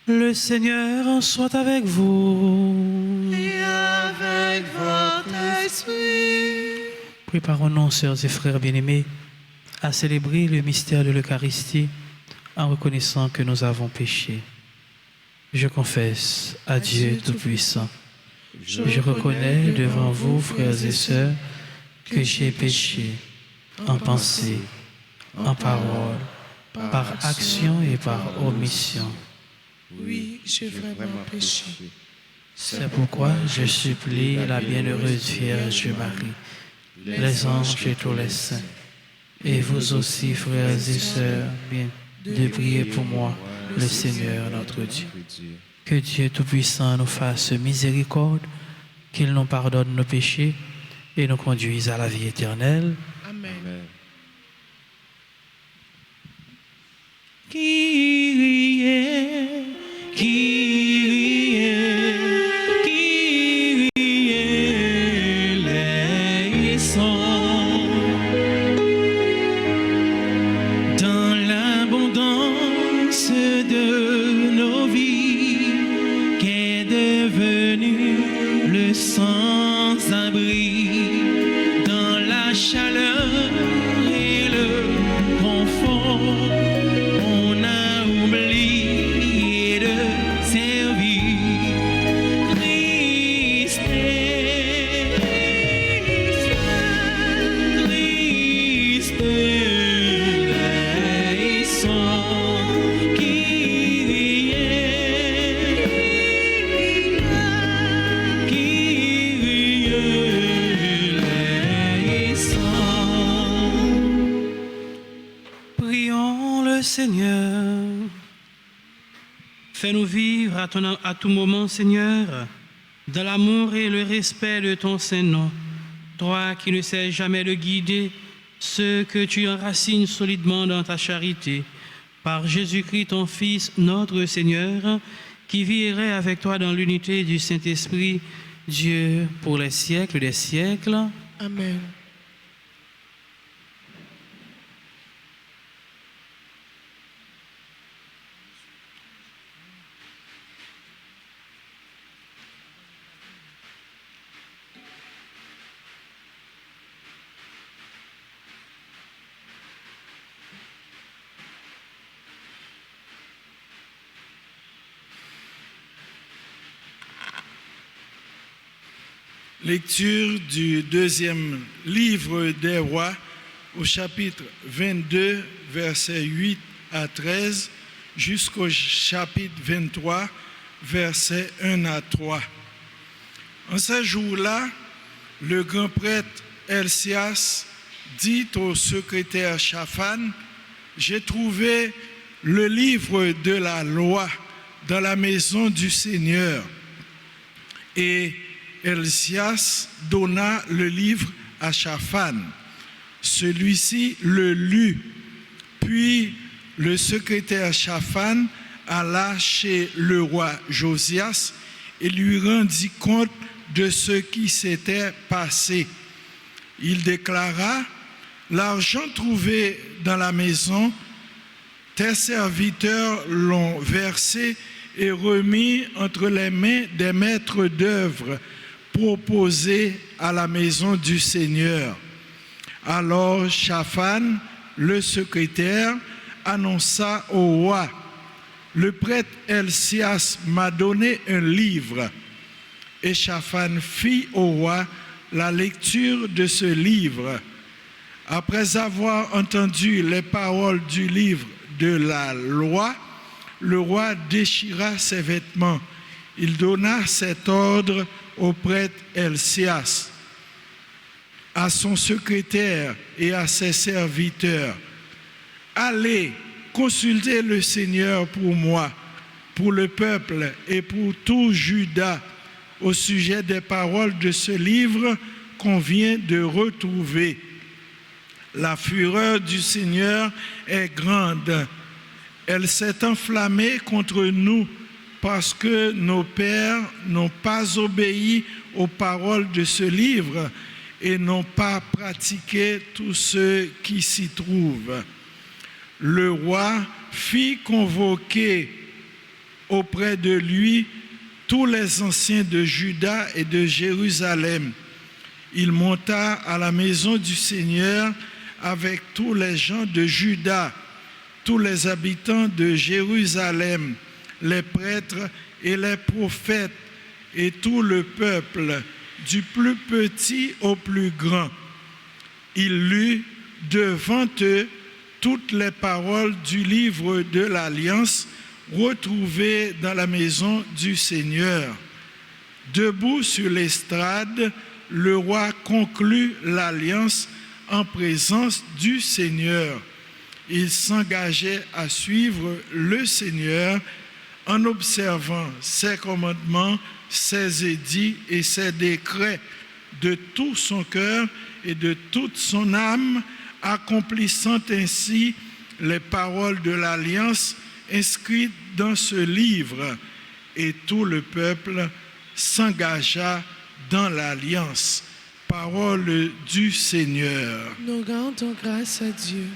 Le Seigneur soit avec vous. Et avec votre esprit. Préparons-nous, sœurs et frères bien-aimés, à célébrer le mystère de l'Eucharistie en reconnaissant que nous avons péché. Je confesse à Dieu Tout-Puissant. Je reconnais devant vous, frères et sœurs, que j'ai péché en pensée, en parole, par action et par omission. Oui, j'ai vraiment péché. C'est pourquoi je supplie la bienheureuse Vierge Marie, les anges et tous les saints, et vous aussi, frères et sœurs, bien, de prier pour moi, le Seigneur notre Dieu. Que Dieu Tout-Puissant nous fasse miséricorde, qu'il nous pardonne nos péchés et nous conduise à la vie éternelle. Amen. Kyrie, Kyrie, Kyrie eleison. Dans l'abondance de nos vies, qu'est devenu le sans-abri, dans la chaleur et le confort, on a oublié de servir Christ. Christ eleison. Kyrie eleison. Prions le Seigneur. Fais-nous vivre à tout moment, Seigneur, dans l'amour et le respect de ton saint nom. Toi qui ne sais jamais de guider ceux que tu enracines solidement dans ta charité, par Jésus-Christ, ton Fils, notre Seigneur, qui vit et règne avec toi dans l'unité du Saint-Esprit, Dieu pour les siècles des siècles. Amen. Lecture du deuxième livre des rois au chapitre 22, versets 8 à 13, jusqu'au chapitre 23, versets 1 à 3. En ce jour-là, le grand prêtre Helcias dit au secrétaire Shaphan, « J'ai trouvé le livre de la loi dans la maison du Seigneur. » Et Helcias donna le livre à Shaphan. Celui-ci le lut. Puis le secrétaire Shaphan alla chez le roi Josias et lui rendit compte de ce qui s'était passé. Il déclara, « L'argent trouvé dans la maison, tes serviteurs l'ont versé et remis entre les mains des maîtres d'œuvre proposés à la maison du Seigneur. » Alors Shaphan, le secrétaire, annonça au roi, « Le prêtre Helcias m'a donné un livre. » Et Shaphan fit au roi la lecture de ce livre. Après avoir entendu les paroles du livre de la loi, le roi déchira ses vêtements. Il donna cet ordre au prêtre Helcias, à son secrétaire et à ses serviteurs. « Allez, consultez le Seigneur pour moi, pour le peuple et pour tout Juda, au sujet des paroles de ce livre qu'on vient de retrouver. La fureur du Seigneur est grande. Elle s'est enflammée contre nous parce que nos pères n'ont pas obéi aux paroles de ce livre et n'ont pas pratiqué tout ce qui s'y trouve. » Le roi fit convoquer auprès de lui tous les anciens de Juda et de Jérusalem. Il monta à la maison du Seigneur avec tous les gens de Juda, tous les habitants de Jérusalem, les prêtres et les prophètes, et tout le peuple, du plus petit au plus grand. Il lut devant eux toutes les paroles du livre de l'Alliance retrouvées dans la maison du Seigneur. Debout sur l'estrade, le roi conclut l'alliance en présence du Seigneur. Il s'engageait à suivre le Seigneur en observant ses commandements, ses édits et ses décrets de tout son cœur et de toute son âme, accomplissant ainsi les paroles de l'alliance inscrites dans ce livre. Et tout le peuple s'engagea dans l'alliance. Parole du Seigneur. Nous rendons grâce à Dieu.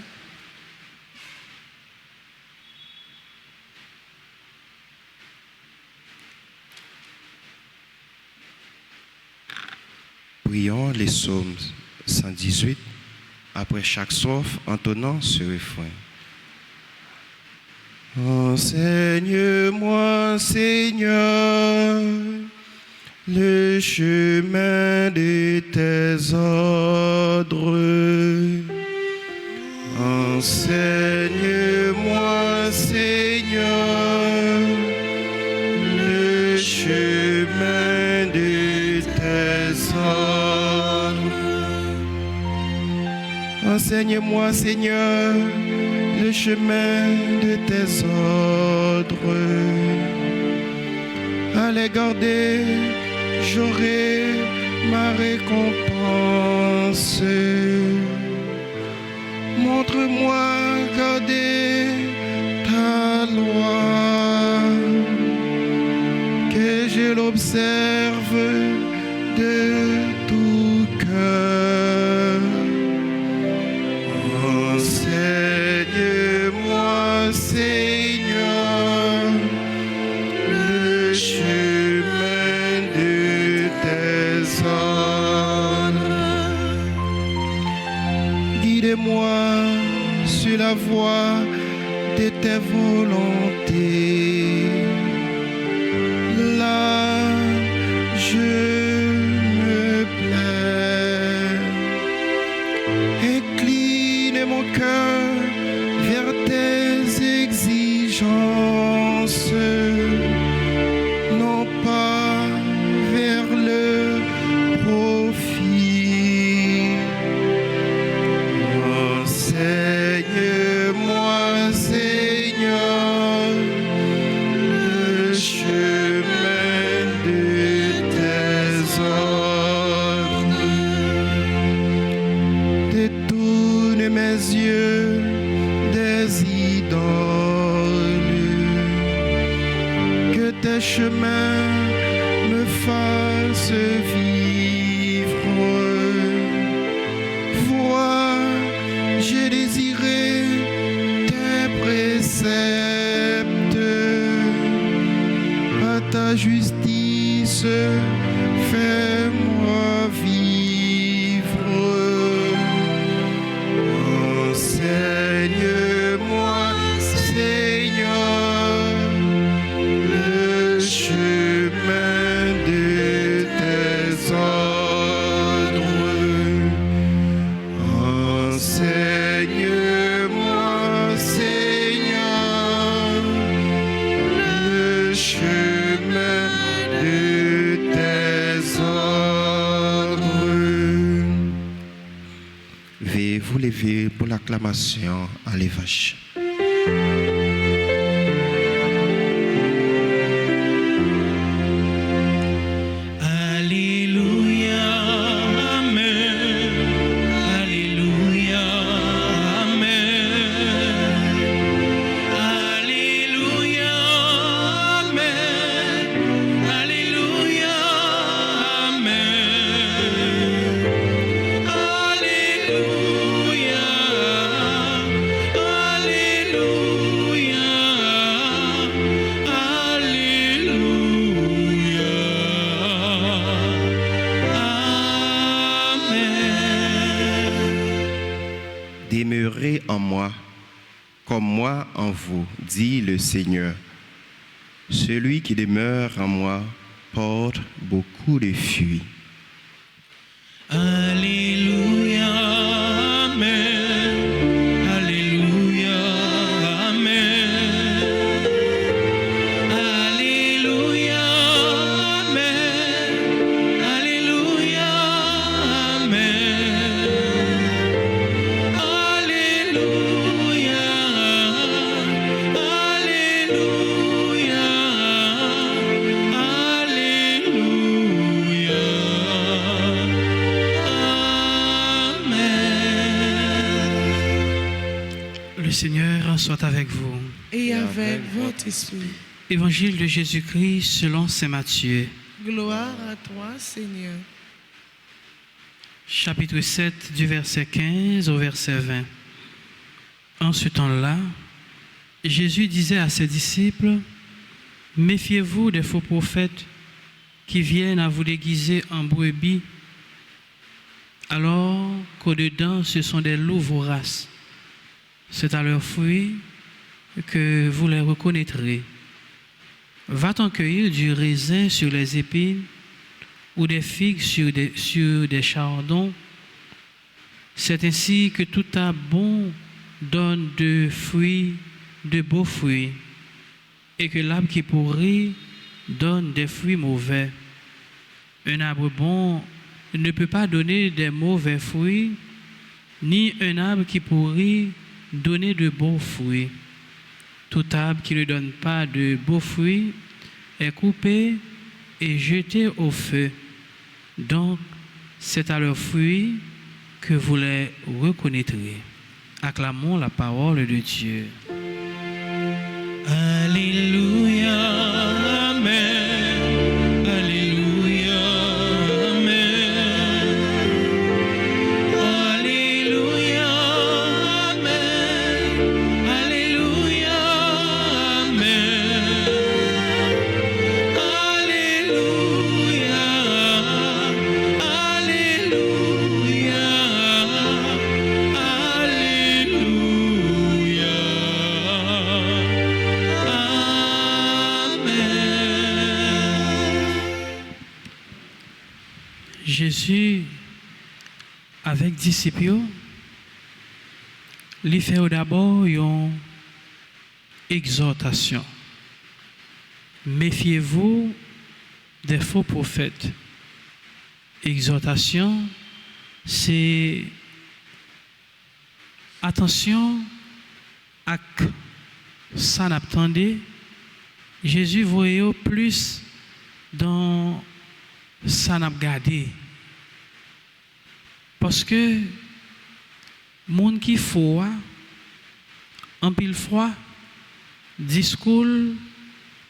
Prions les psaumes 118 après chaque strophe en tenant ce refrain. Enseigne-moi, Seigneur, le chemin de tes ordres. Enseigne-moi, Seigneur, le chemin de tes ordres. Enseigne-moi, Seigneur, le chemin de tes ordres. À les garder, j'aurai ma récompense. Montre-moi garder ta loi, que je l'observe de tout cœur. Enseigne-moi, Seigneur, le chemin de tes ordres. Guide-moi sur la voie de tes volontés. Là, je me plais. Incline mon cœur vers tes exigences, non pas vers le profit. Enseigne-moi, Seigneur, le chemin de tes ordres. Détourne mes yeux des idoles, que tes chemins me fassent vivre. Vois, j'ai désiré tes préceptes, à ta justice, fais-moi vivre. Enseigne-moi, Seigneur, le chemin de tes ordres. Enseigne-moi, Seigneur, le chemin de tes ordres. Veuillez vous lever pour l'acclamation à l'évangile. Alléluia, Amen. Alléluia, Amen. Alléluia, Amen. Alléluia, Amen. Alléluia, Alléluia, demeurez en moi, comme moi en vous, dit le Seigneur. Celui qui demeure en moi porte beaucoup de fruits. Alléluia, Amen. Alléluia, Amen. Alléluia, Amen. Alléluia, Amen. Alléluia, Alléluia, Alléluia. Le Seigneur soit avec vous. Et avec votre esprit. Évangile de Jésus-Christ selon saint Matthieu, Gloire à toi, Seigneur. chapitre 7, du verset 15 au verset 20. En ce temps-là, Jésus disait à ses disciples, « Méfiez-vous des faux prophètes qui viennent à vous déguiser en brebis, alors qu'au-dedans, ce sont des loups voraces. C'est à leurs fruits que vous les reconnaîtrez. Va-t-on cueillir du raisin sur les épines ou des figues sur des chardons? C'est ainsi que tout arbre bon donne de beaux fruits, et que l'arbre qui pourrit donne des fruits mauvais. Un arbre bon ne peut pas donner des mauvais fruits, ni un arbre qui pourrit donner de beaux fruits. Tout arbre qui ne donne pas de beaux fruits est coupé et jeté au feu. Donc, c'est à leurs fruits que vous les reconnaîtrez. Acclamons la parole de Dieu. Alléluia, Amen. Alléluia, Amen. Alléluia, Amen. Alléluia, Amen. Alléluia, Alléluia, Alléluia. Jésus, avec disciples, il fait d'abord une exhortation. Méfiez-vous des faux prophètes. Exhortation, c'est attention à ça n'attendait. Jésus voyait plus dans ça n'a gardé. Parce que monde qui faut en pile froid discours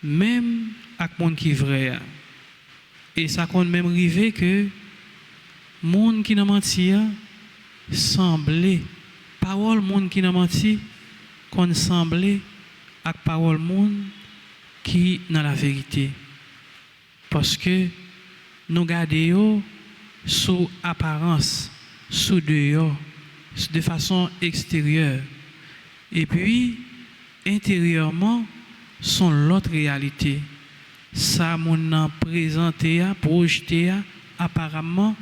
même avec monde qui vrai et ça compte même arriver que monde qui n'a menti semblait parole monde qui n'a menti qu'on semblait avec parole monde qui dans la vérité parce que nous gardons sous apparence sous dehors de façon extérieure et puis intérieurement sont l'autre réalité ça mon a présenté projeté apparemment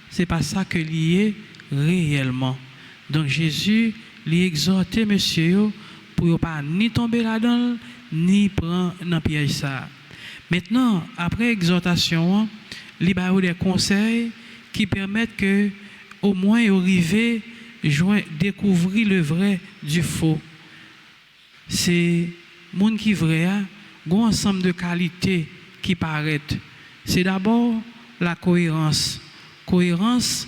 c'est pas ça que lié réellement donc Jésus lui exhortait monsieur pour pas ni tomber là-dedans ni prendre dans piège ça maintenant après exhortation il y a des conseils qui permettent que au moins arriver découvrir le vrai du faux. C'est monde qui vrai a un ensemble de qualités qui paraissent. C'est d'abord la cohérence. Cohérence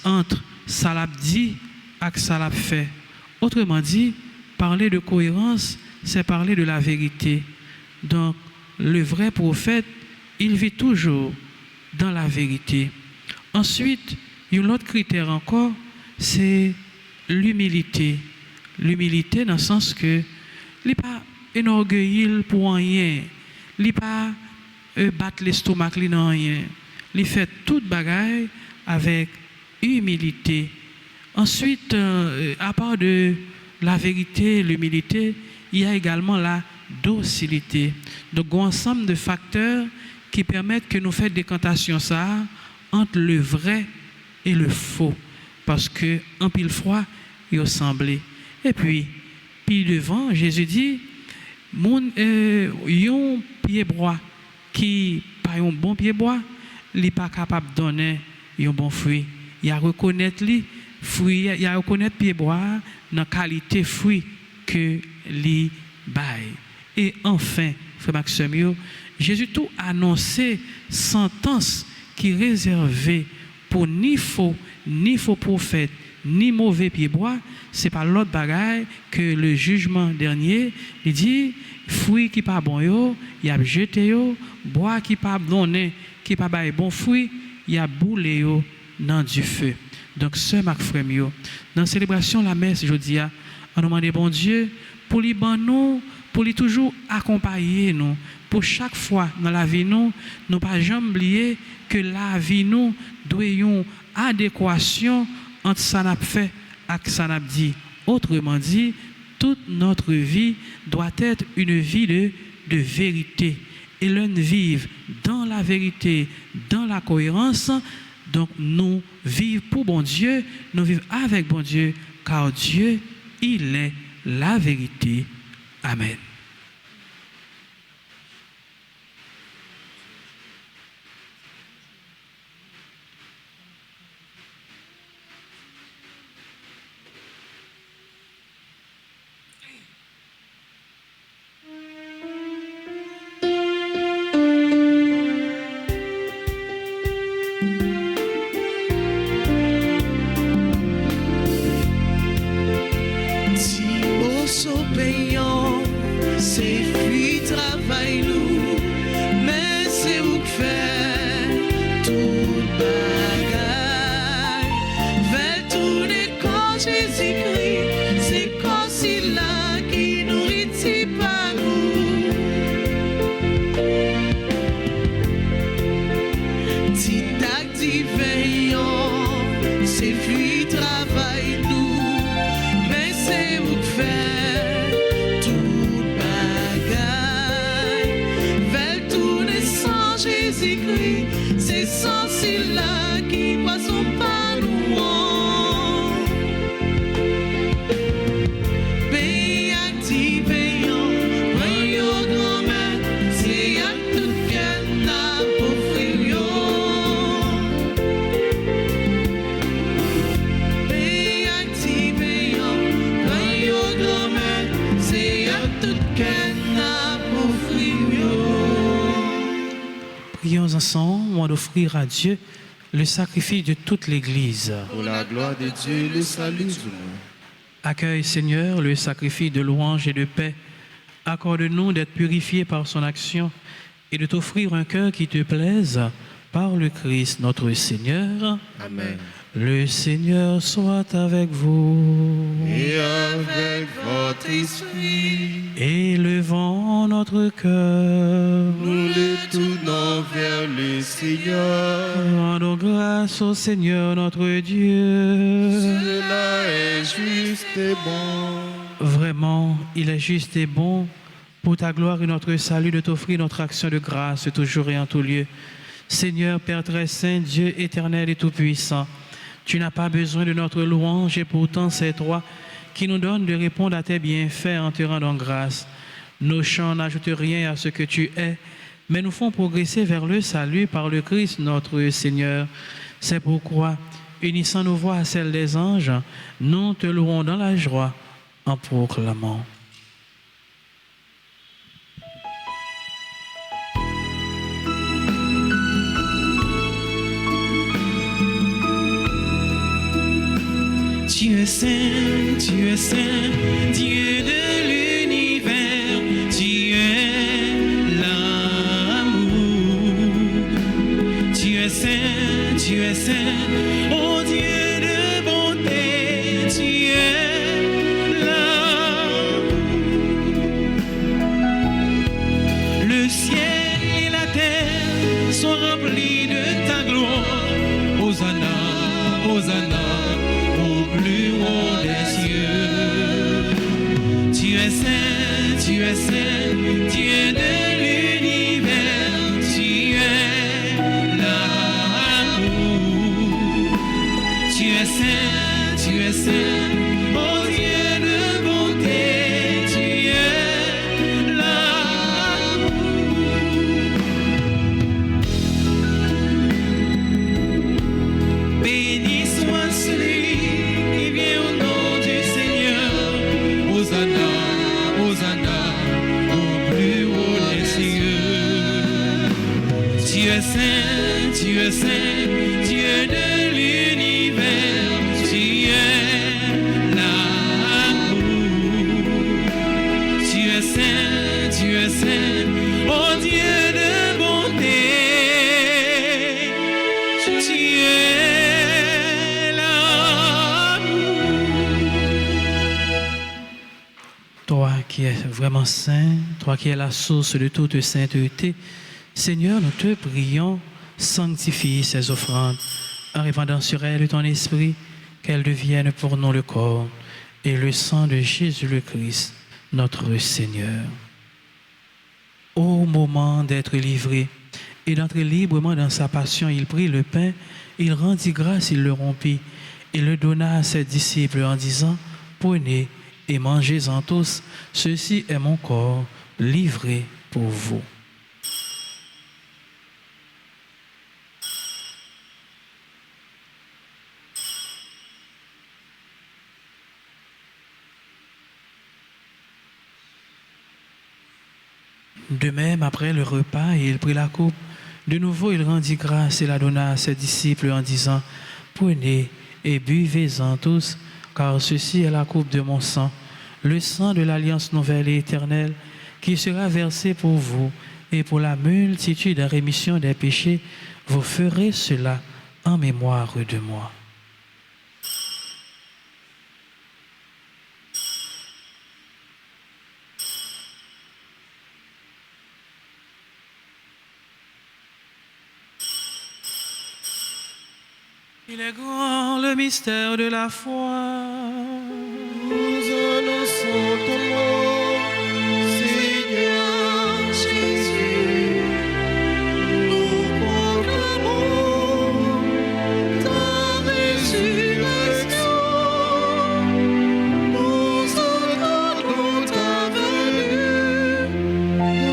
entre ça l'a dit et ça l'a fait. Autrement dit, parler de cohérence, c'est parler de la vérité. Donc le vrai prophète, il vit toujours dans la vérité. Ensuite, il y a un autre critère encore, c'est l'humilité. L'humilité dans le sens que il n'est pas enorgueilli pour rien, il n'est pas battre l'estomac dans rien. Il fait toute bagaille avec humilité. Ensuite, à part de la vérité, l'humilité, il y a également la docilité. Donc, un ensemble de facteurs qui permettent que nous fassions décantation ça entre le vrai et le faux. Parce que, en pile froid, il semblé. Et puis devant, Jésus dit, yon pied bois qui pas un bon pied bois, il n'est pas capable de donner un bon fruit. Il y a reconnaître lui fruit, il y a reconnaître pied bois dans qualité fruit que li bail. Et enfin, frère Maxime, Jésus tout annoncé sentence qui est réservée pour ni faux prophète, ni mauvais pied bois. C'est pas l'autre bagaille que le jugement dernier. Il dit fruit qui pas bon yo, il a jeté yo, bois qui pas donné, qui pas bail bon fruit, il a boulé yo dans du feu. Donc sœur Marc frère yo, dans la célébration la messe jeudi a, on demande bon Dieu pour lui ban nous, pour lui toujours accompagner nous, pour chaque fois dans la vie nous pas jamais oublier que la vie nous doit une adéquation entre ça n'a fait et ça n'a dit. Autrement dit, toute notre vie doit être une vie de vérité. Et l'un vive dans la vérité, dans la cohérence. Donc nous vivons pour bon Dieu, nous vivons avec bon Dieu, car Dieu, il est la vérité. Amen. Prions ensemble, on va offrir à Dieu le sacrifice de toute l'Église. Pour la gloire de Dieu, le salut du monde. Accueille, Seigneur, le sacrifice de louange et de paix. Accorde-nous d'être purifiés par son action et de t'offrir un cœur qui te plaise par le Christ notre Seigneur. Amen. Le Seigneur soit avec vous. Et avec votre esprit. Élevons notre cœur. Nous le tournons vers le Seigneur. Rendons grâce au Seigneur notre Dieu. Cela est juste et bon. Vraiment, il est juste et bon pour ta gloire et notre salut de t'offrir notre action de grâce toujours et en tout lieu. Seigneur, Père très saint, Dieu éternel et tout-puissant, tu n'as pas besoin de notre louange et pourtant c'est toi qui nous donnes de répondre à tes bienfaits en te rendant grâce. Nos chants n'ajoutent rien à ce que tu es, mais nous font progresser vers le salut par le Christ notre Seigneur. C'est pourquoi, unissant nos voix à celles des anges, nous te louons dans la joie en proclamant. Tu es saint, Dieu de l'univers, tu es l'amour. Tu es saint, ô Dieu de bonté, tu es l'amour. Le ciel et la terre sont remplis de ta gloire. Hosanna, Hosanna. Plus es saint, Dieu de l'univers, tu es l'amour. Tu es saint, oh Dieu de bonté, tu es l'amour. Toi qui es vraiment saint, toi qui es la source de toute sainteté, Seigneur, nous te prions, sanctifie ces offrandes, en répandant sur elles ton esprit, qu'elles deviennent pour nous le corps et le sang de Jésus le Christ, notre Seigneur. Au moment d'être livré et d'entrer librement dans sa passion, il prit le pain, il rendit grâce, il le rompit, et le donna à ses disciples en disant, prenez et mangez-en tous, ceci est mon corps livré pour vous. De même, après le repas, il prit la coupe. De nouveau, il rendit grâce et la donna à ses disciples en disant, prenez et buvez-en tous, car ceci est la coupe de mon sang, le sang de l'alliance nouvelle et éternelle, qui sera versé pour vous et pour la multitude en rémission des péchés. Vous ferez cela en mémoire de moi. Il est grand le mystère de la foi. Nous annonçons ton nom, Seigneur Jésus. Nous proclamons ta résurrection. Nous attendons ta venue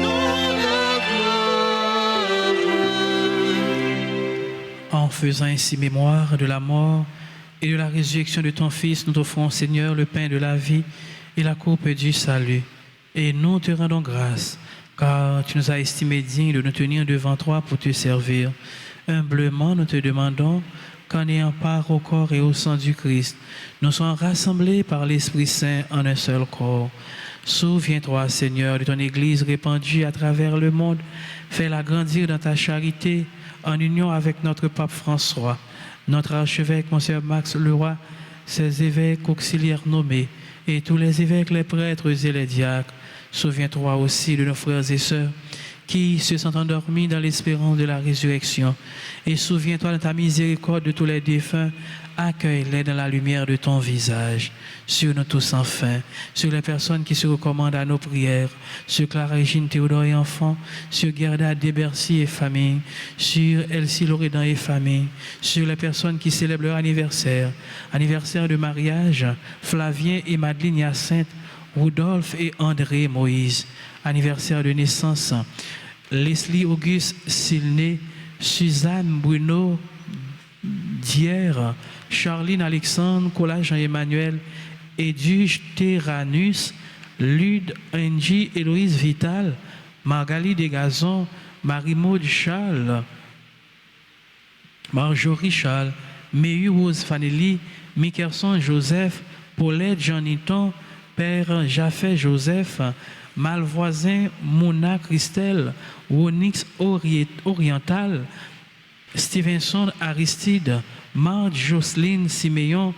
dans la gloire. En faisant ainsi mémoire de la mort et de la résurrection de ton Fils, nous t'offrons, Seigneur, le pain de la vie et la coupe du salut. Et nous te rendons grâce, car tu nous as estimés dignes de nous tenir devant toi pour te servir. Humblement, nous te demandons qu'en ayant part au corps et au sang du Christ, nous soyons rassemblés par l'Esprit Saint en un seul corps. Souviens-toi, Seigneur, de ton Église répandue à travers le monde. Fais-la grandir dans ta charité, en union avec notre pape François, notre archevêque, Monseigneur Max Leroy, ses évêques auxiliaires nommés, et tous les évêques, les prêtres et les diacres. Souviens-toi aussi de nos frères et sœurs qui se sont endormis dans l'espérance de la résurrection. Et souviens-toi de ta miséricorde de tous les défunts. Accueille-les dans la lumière de ton visage. Sur nous tous enfin, sur les personnes qui se recommandent à nos prières, sur Clara-Régine Théodore et enfants, sur Gerda Desbercy et famille, sur Elsie Loredan et famille, sur les personnes qui célèbrent leur anniversaire de mariage, Flavien et Madeleine Hyacinthe, Rudolphe et André Moïse, anniversaire de naissance, Leslie Auguste Silné, Suzanne Bruno Dière, Charline Alexandre, Colas Jean-Emmanuel, Edwige Terranus, Lude Angie, Héloïse Vital, Margalie Desgazons, Marie-Maud Charles, Marjorie Charles, Méhu Rose Fanelli, Mickerson Joseph, Paulette Jean-Niton, Père Jaffet Joseph, Malvoisin Mona Christelle, Onyx Oriental, Stevenson Aristide, Marge Jocelyne Siméon,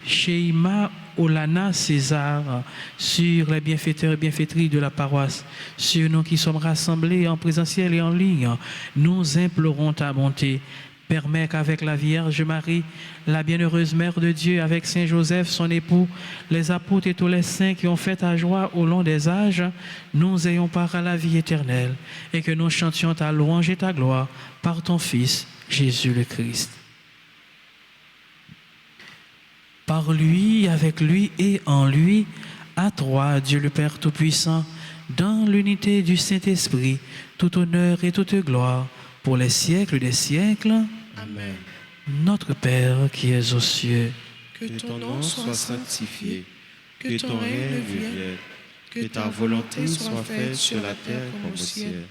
Sheima Olana César, sur les bienfaiteurs et bienfaitrices de la paroisse, sur nous qui sommes rassemblés en présentiel et en ligne, nous implorons ta bonté. Permets qu'avec la Vierge Marie, la bienheureuse Mère de Dieu, avec Saint Joseph, son époux, les apôtres et tous les saints qui ont fait ta joie au long des âges, nous ayons part à la vie éternelle et que nous chantions ta louange et ta gloire par ton Fils, Jésus le Christ. Par lui, avec lui et en lui, à toi, Dieu le Père Tout-Puissant, dans l'unité du Saint-Esprit, tout honneur et toute gloire, pour les siècles des siècles. Amen. Notre Père qui es aux cieux, Que ton nom soit sanctifié, que ton règne vienne, que ta volonté soit faite sur la terre comme au ciel.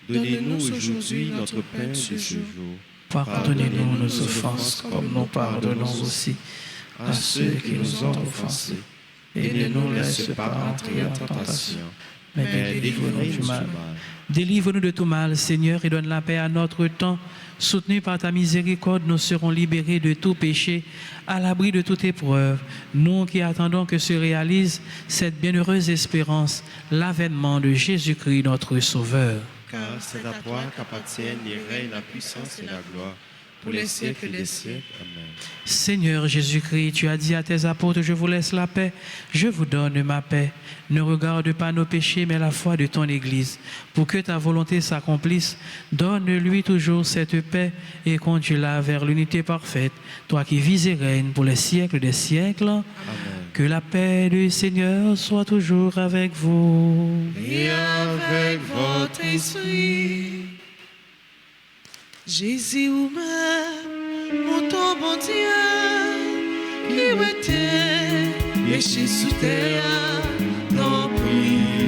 Donne-nous aujourd'hui notre pain de ce jour. Pardonnez-nous nos offenses, comme nous pardonnons aussi à ceux qui nous ont offensés. Et ne nous laisse pas entrer en tentation, mais délivre-nous du mal. Délivre-nous de tout mal, Seigneur, et donne la paix à notre temps. Soutenus par ta miséricorde, nous serons libérés de tout péché, à l'abri de toute épreuve. Nous qui attendons que se réalise cette bienheureuse espérance, l'avènement de Jésus-Christ, notre Sauveur. Car c'est à toi qu'appartiennent les règnes, la puissance et la gloire, pour les siècles des siècles. Amen. Seigneur Jésus-Christ, tu as dit à tes apôtres, je vous laisse la paix, je vous donne ma paix. Ne regarde pas nos péchés, mais la foi de ton Église. Pour que ta volonté s'accomplisse, donne-lui toujours cette paix et conduis-la vers l'unité parfaite, toi qui vis et règnes pour les siècles des siècles. Amen. Que la paix du Seigneur soit toujours avec vous. Et avec votre esprit. Jésus ou même, mon ton bon Dieu, qui était péché sous terre, non prie,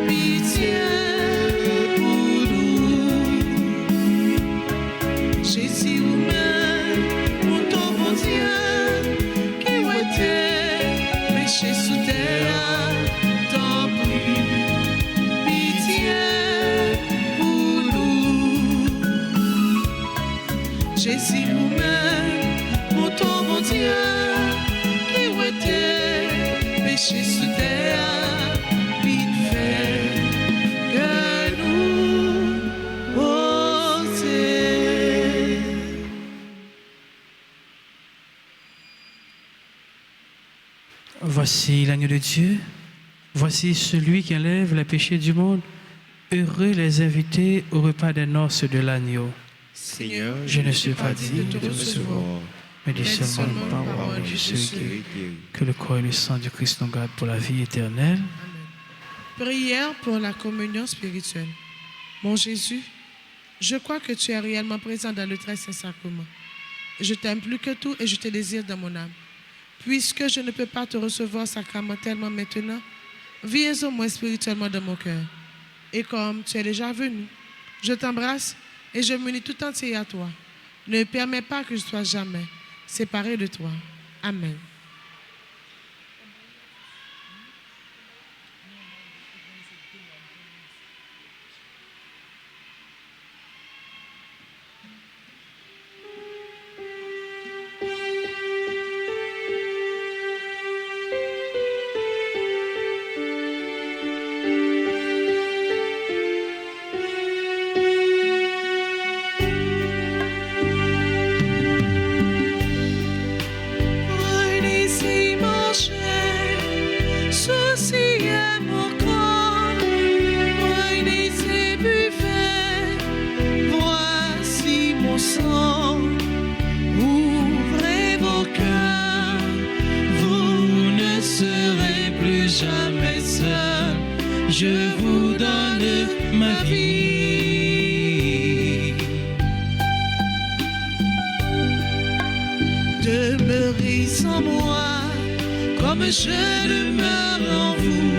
pitié pour nous. Jésus ou même, mon ton bon Dieu, qui était péché sous terre, non prie, pitié pour nous. Jésus nous-mêmes, mon ton bon Dieu, qui était péché sous terre, vite fait que nous oser. Voici l'agneau de Dieu, voici celui qui enlève les péchés du monde. Heureux les invités au repas des noces de l'agneau. Seigneur, Je ne suis pas digne de de te recevoir, mais dis seulement une parole de celui qui que le corps et le sang du Christ nous gardent pour la vie éternelle. Prière pour la communion spirituelle. Mon Jésus, je crois que tu es réellement présent dans le très saint sacrement. Je t'aime plus que tout et je te désire dans mon âme. Puisque je ne peux pas te recevoir sacramentellement maintenant, viens au moins spirituellement dans mon cœur. Et comme tu es déjà venu, je t'embrasse et je m'unis tout entier à toi. Ne permets pas que je sois jamais séparé de toi. Amen. Jamais seul, je vous donne ma vie. Demeurez en moi, comme je demeure en vous.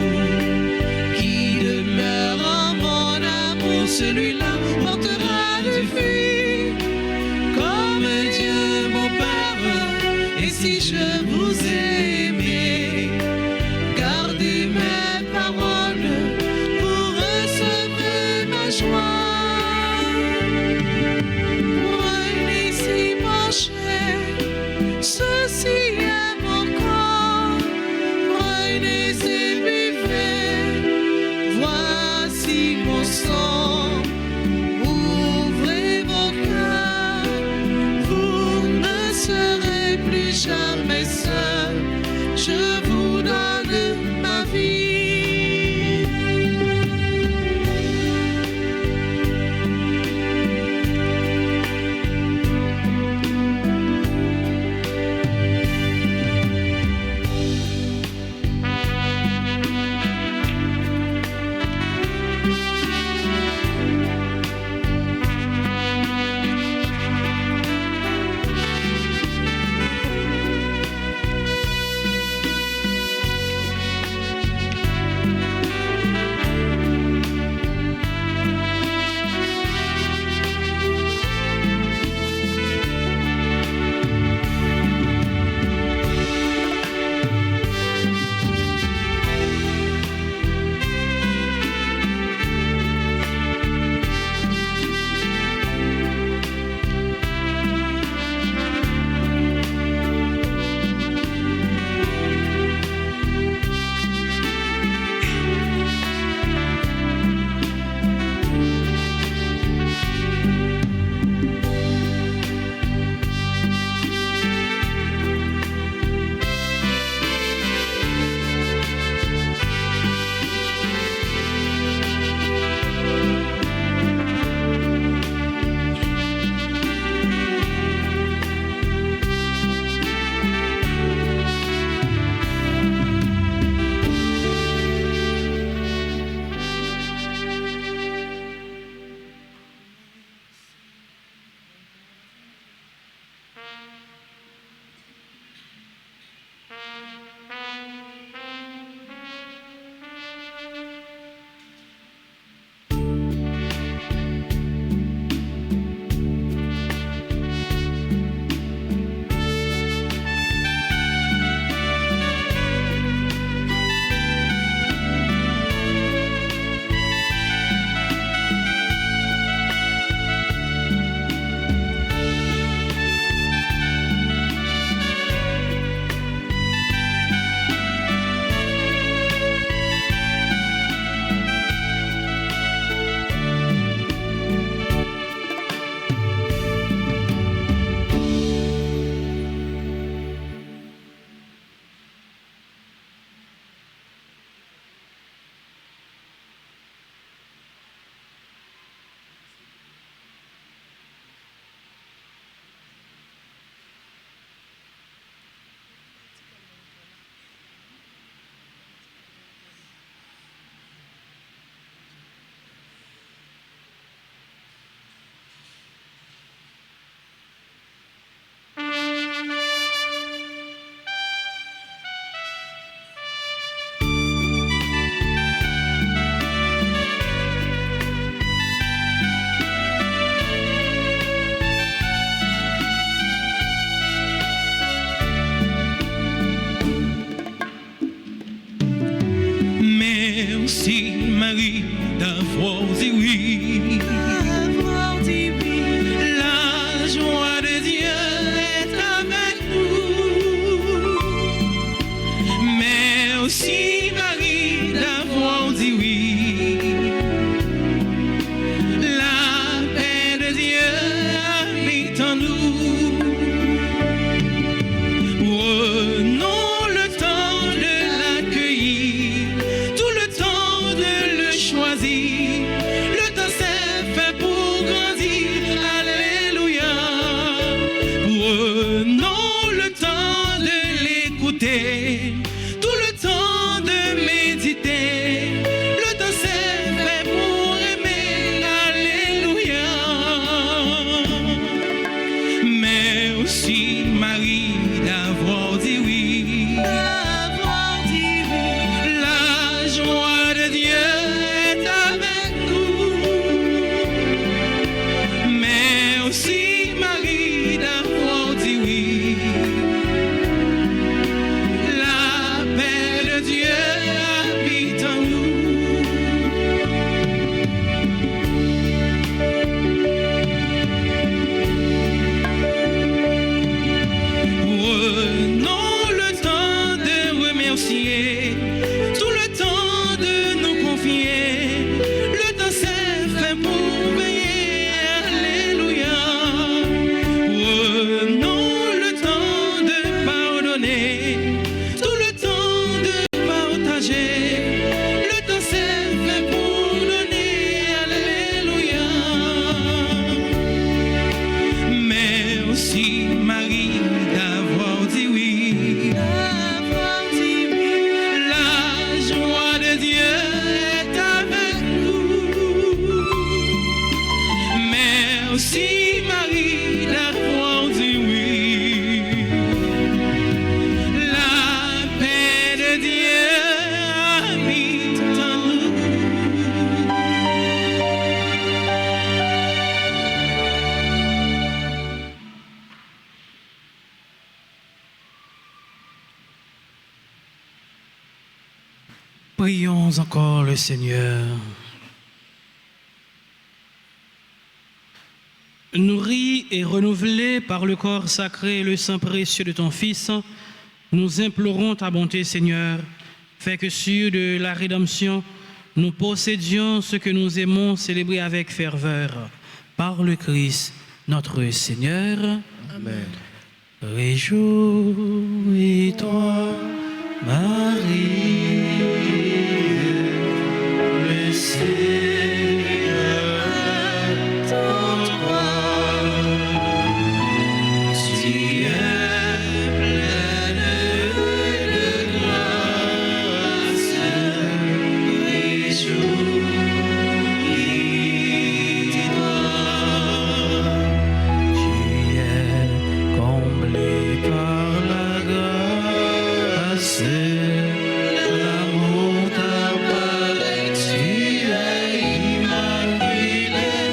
Qui demeure en mon amour, celui-là portera du fruit. Comme Dieu mon Père, et si je vous aimais, gardez mes paroles pour recevoir ma joie. Prenez-y mon cher, ceci est mon corps. Prenez-y, buvez, voici mon sang. Ouvrez vos cœurs, vous ne serez plus jamais seul. Je vous donne ma vie. Marie, d'avoir dit oui. La joie de Dieu est avec nous. Merci Marie, d'avoir dit oui. La paix de Dieu habite en nous. Prenons le temps de l'accueillir, tout le temps de le choisir. Le temps s'est fait pour grandir, alléluia. Prenons le temps de l'écouter, tout le temps de méditer. Le temps s'est fait pour aimer, alléluia. Merci Marie d'avoir dit oui. La joie de Dieu est avec nous. Merci Marie d'avoir dit oui. La paix de Dieu habite en nous. Prenons le temps de remercier, tout le temps de nous confier. Le temps s'est fait pour veiller, alléluia. Prenons le temps de pardonner, tout le temps de partager. Le temps s'est fait pour donner, alléluia. Merci Marie d'avoir dit oui. La joie de Dieu est avec nous. Merci Marie d'avoir dit oui. La paix de Dieu habite en nous. Prions encore le Seigneur. Nourris et renouvelés par le corps sacré et le sang précieux de ton Fils, nous implorons ta bonté, Seigneur. Fais que sûr de la rédemption, nous possédions ce que nous aimons célébrer avec ferveur. Par le Christ, notre Seigneur. Amen. Réjouis-toi, Marie, le Seigneur est en toi. Tu es pleine de grâce, réjouis-toi. Tu es comblée par la grâce. L'amour t'appelle, tu es immaculée.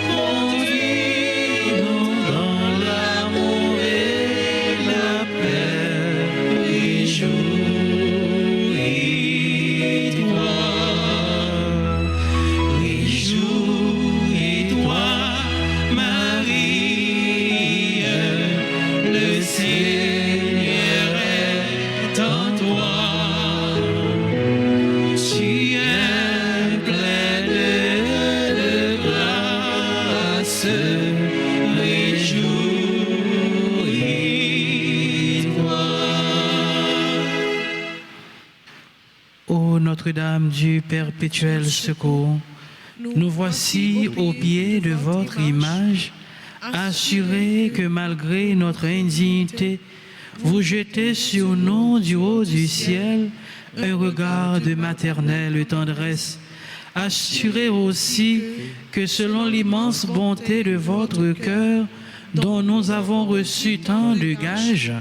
Conduis-nous dans l'amour et la paix. Réjouis-toi, réjouis-toi, Marie, le Seigneur est en toi. Tu es pleine de grâce, réjouis-toi. Ô Notre-Dame du perpétuel secours, nous voici au pied de votre image, assurés que malgré notre indignité, vous jetez sur nous du haut du ciel un regard de maternelle tendresse. Assurez aussi que selon l'immense bonté de votre cœur, dont nous avons reçu tant de gages,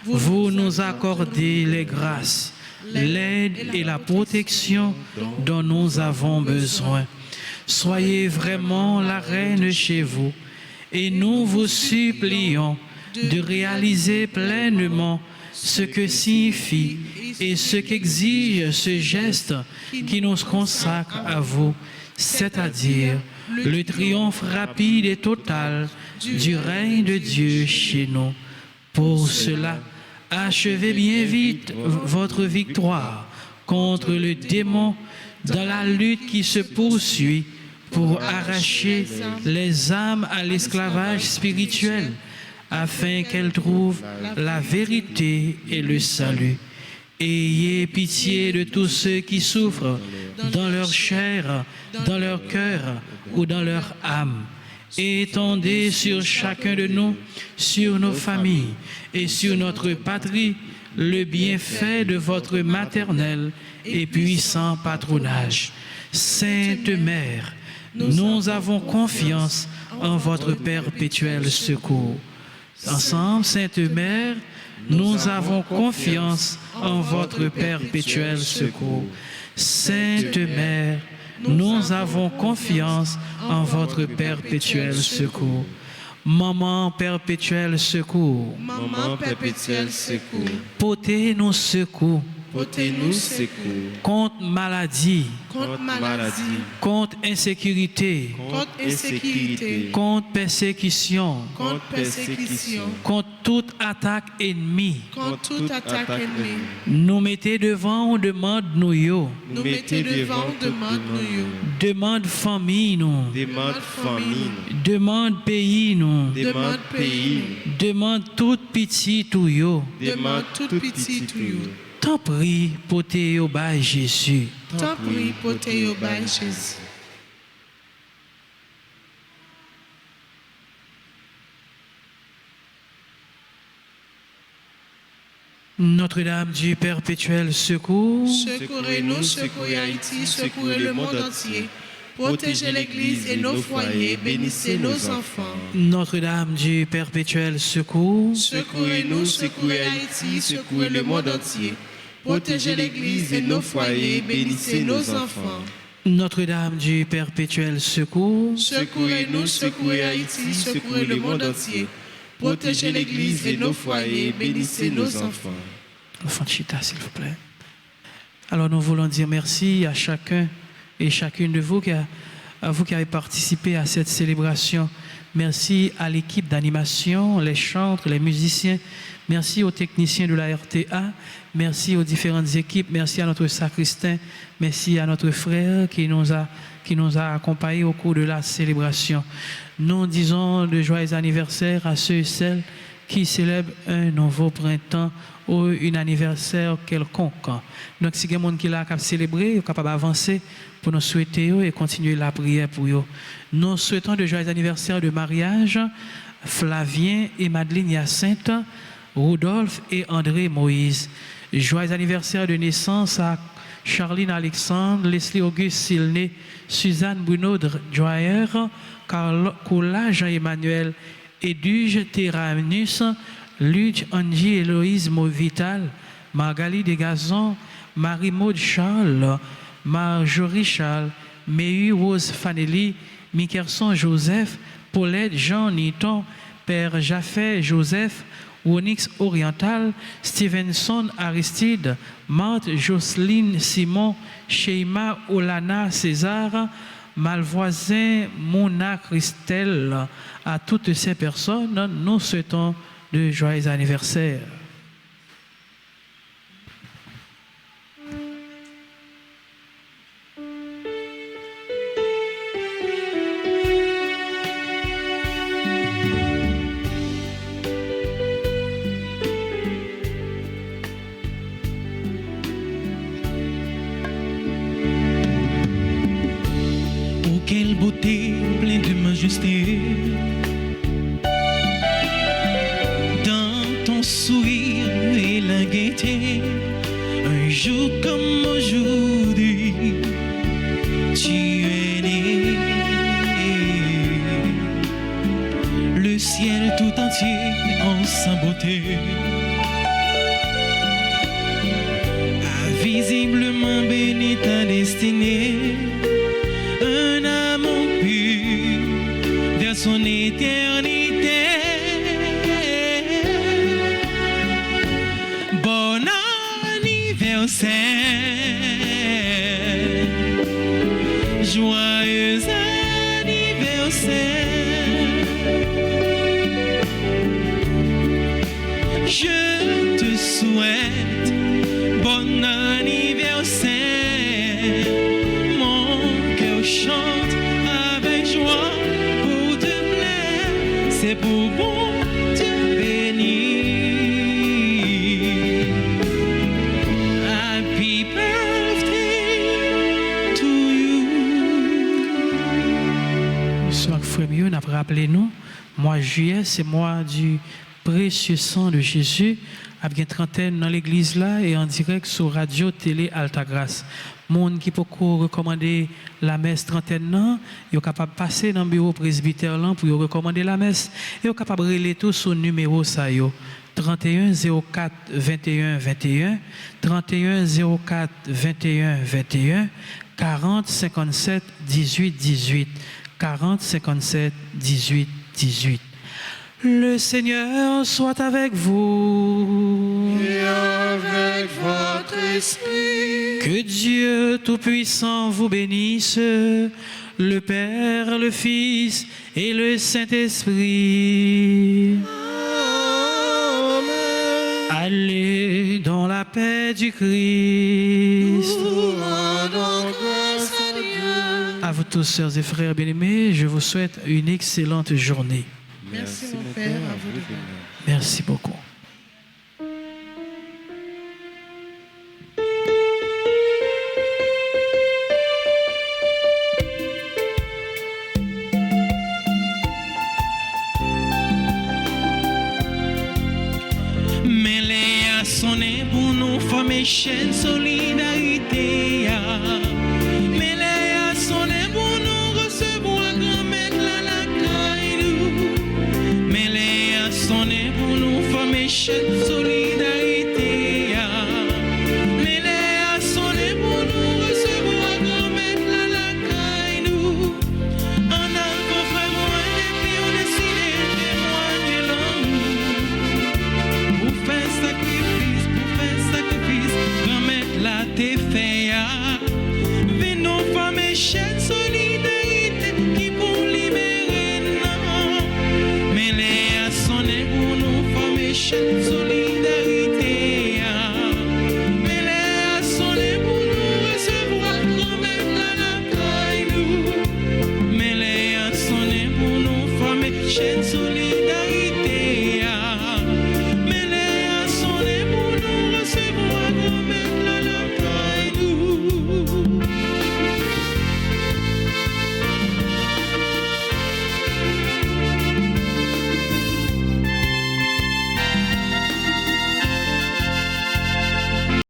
vous nous accordez les grâces, l'aide et la protection dont nous avons besoin. Soyez vraiment la reine chez vous et nous vous supplions de réaliser pleinement ce que signifie et ce qu'exige ce geste qui nous consacre à vous, c'est-à-dire le triomphe rapide et total du règne de Dieu chez nous. Pour cela, achevez bien vite votre victoire contre le démon dans la lutte qui se poursuit pour arracher les âmes à l'esclavage spirituel, afin qu'elles trouvent la vérité et le salut. Ayez pitié de tous ceux qui souffrent dans leur chair, dans leur cœur ou dans leur âme. Étendez sur chacun de nous, sur nos familles et sur notre patrie, le bienfait de votre maternel et puissant patronage. Sainte Mère, nous avons confiance en votre perpétuel secours. Ensemble, Sainte Mère, nous avons confiance en votre perpétuel secours. Sainte Mère, nous avons confiance en votre perpétuel secours. Maman perpétuel secours, Maman perpétuel secours, portez-nous secours portez-nous secours contre maladie, contre maladie, contre insécurité, contre insécurité, contre persécution, contre persécution, contre toute attaque ennemie. contre toute attaque ennemie. Nous mettez devant, on demande nous yo. Nous mettez devant, demande nous. Demande famille nous. demande famille, Demande pays nous. demande pays, Demande toute pitié tout yo. Demande toute pitié tout you. Tant prie pour te au bas Jésus. Tant prie pour te au bas Jésus. Notre-Dame du perpétuel secours, Secourez-nous, secourez Haïti, secourez le monde entier. Protégez l'Église et nos foyers, bénissez nos enfants. Notre-Dame du perpétuel secours, Secourez-nous, secourez Haïti, secourez le monde entier. Protégez l'Église et nos foyers, bénissez nos enfants. Notre-Dame du perpétuel secours, Secourez-nous, secourez Haïti, secourez le monde entier. Protégez l'Église et nos foyers, bénissez nos enfants. Enfant Chita, s'il vous plaît. Alors nous voulons dire merci à chacun et chacune de vous à vous qui avez participé à cette célébration. Merci à l'équipe d'animation, les chantres, les musiciens. Merci aux techniciens de la RTA. Merci aux différentes équipes. Merci à notre sacristain. Merci à notre frère qui nous a accompagnés au cours de la célébration. Nous disons de joyeux anniversaire à ceux et celles qui célèbrent un nouveau printemps ou un anniversaire quelconque. Donc, si il y a des gens qui l'ont célébré, ils sont capables d'avancer pour nous souhaiter et continuer la prière pour eux. Nous souhaitons de joyeux anniversaire de mariage Flavien et Madeleine Hyacinthe, Rudolphe et André Moïse. Joyeux anniversaire de naissance à Charline Alexandre, Leslie Auguste Silné, Suzanne Bruno Dreyer, Carla Jean-Emmanuel, Éduge Terranus, Luc Angie Héloïse Movital, Margalie Desgazons, Marie-Maude Charles, Marjorie Charles, Méhu Rose Fanelli, Mickerson Joseph, Paulette Jean Niton, Père Jaffet Joseph, Onyx Oriental, Stevenson Aristide, Marthe Jocelyne Simon, Sheima Olana César, Malvoisin Mona Christelle. À toutes ces personnes, nous souhaitons de joyeux anniversaires. Quelle beauté pleine de majesté dans ton sourire et la gaieté. Un jour comme aujourd'hui, tu es né. Le ciel tout entier en sa beauté a visiblement béni ta destinée. Un amour pur vers son éternité. Bon anniversaire. Joyeux anniversaire. Je te souhaite bon anniversaire. Mon cœur chante avec joie pour te plaire. C'est pour bon Dieu béni. Happy birthday to you. Soir frère mieux, n'a pas rappelé nous. Mois de juillet, c'est mois du précieux sang de Jésus. Avec une trentaine dans l'église là et en direct sur radio, télé, Alta Grâce. Monde qui peut recommander la messe trentaine non, ils sont capable de passer dans le bureau presbytère là pour recommander la messe. Ils sont capable de relayer tout sur numéro ça yo. 31 04 21 21 31 04 21 21 40 57 18 18 40 57 18 18. Le Seigneur soit avec vous. Et avec votre esprit. Que Dieu Tout-Puissant vous bénisse, le Père, le Fils et le Saint-Esprit. Amen. Allez dans la paix du Christ. Nous rendons grâce à Dieu. À vous tous, sœurs et frères bien-aimés, je vous souhaite une excellente journée. Merci, mon Père, à vous de même. Merci beaucoup. Mais les a sonné pour nous former chaîne solide.